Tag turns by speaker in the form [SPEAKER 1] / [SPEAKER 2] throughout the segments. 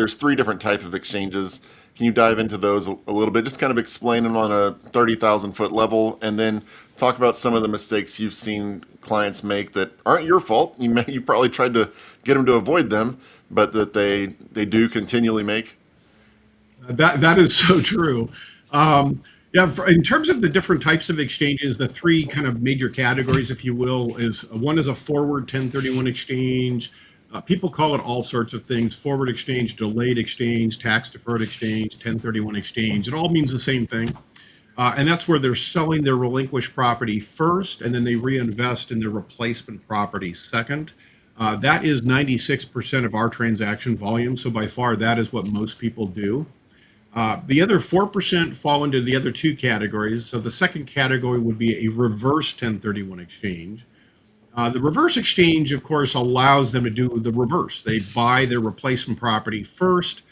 [SPEAKER 1] there's three different type of exchanges. Can you dive into those a little bit? Just kind of explain them on a 30,000 foot level, and then talk about some of the mistakes you've seen clients make that aren't your fault. You probably tried to get them to avoid them, but that they do continually make.
[SPEAKER 2] That is so true. Yeah, in terms of the different types of exchanges, the three kind of major categories, if you will, is one is a forward 1031 exchange. People call it all sorts of things: forward exchange, delayed exchange, tax deferred exchange, 1031 exchange. It all means the same thing. And that's where they're selling their relinquished property first, and then they reinvest in their replacement property second. That is 96% of our transaction volume. So by far, that is what most people do. The other 4% fall into the other two categories. So the second category would be a reverse 1031 exchange. The reverse exchange, of course, allows them to do the reverse. They buy their replacement property first.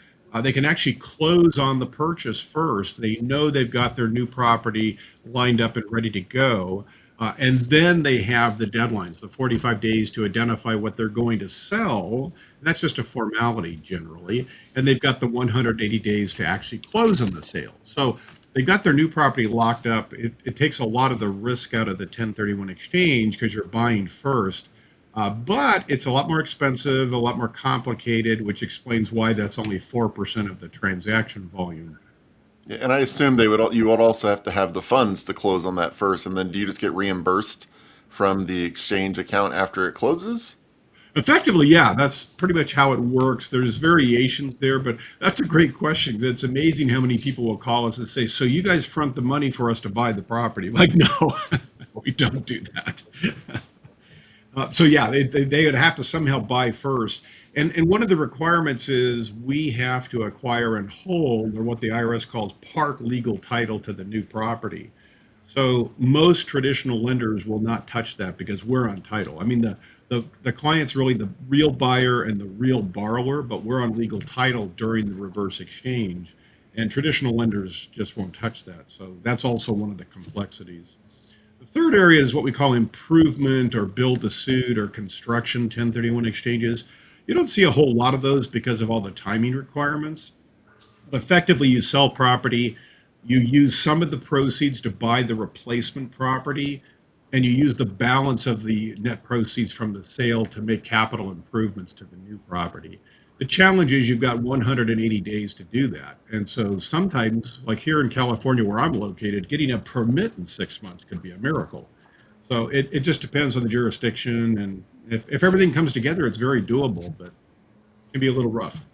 [SPEAKER 2] They can actually close on the purchase first. They know they've got their new property lined up and ready to go. And then they have the deadlines, the 45 days to identify what they're going to sell. That's just a formality generally. And they've got the 180 days to actually close on the sale. So they got their new property locked up. It takes a lot of the risk out of the 1031 exchange because you're buying first. But it's a lot more expensive, a lot more complicated, which explains why that's only 4% of the transaction volume.
[SPEAKER 1] Yeah, and I assume you would also have to have the funds to close on that first, and then do you just get reimbursed from the exchange account after it closes?
[SPEAKER 2] Effectively, yeah, that's pretty much how it works. There's variations there, but that's a great question. It's amazing how many people will call us and say, "So you guys front the money for us to buy the property?" Like, no, we don't do that. So yeah, they would have to somehow buy first. And one of the requirements is we have to acquire and hold, or what the IRS calls park legal title to the new property. So most traditional lenders will not touch that because we're on title. I mean, the client's really the real buyer and the real borrower, but we're on legal title during the reverse exchange. And traditional lenders just won't touch that. So that's also one of the complexities. The third area is what we call improvement or build to suit or construction 1031 exchanges. You don't see a whole lot of those because of all the timing requirements. But effectively, you sell property, you use some of the proceeds to buy the replacement property, and you use the balance of the net proceeds from the sale to make capital improvements to the new property. The challenge is you've got 180 days to do that. And so sometimes, like here in California where I'm located, getting a permit in 6 months could be a miracle. So it just depends on the jurisdiction. And if everything comes together, it's very doable, but it can be a little rough.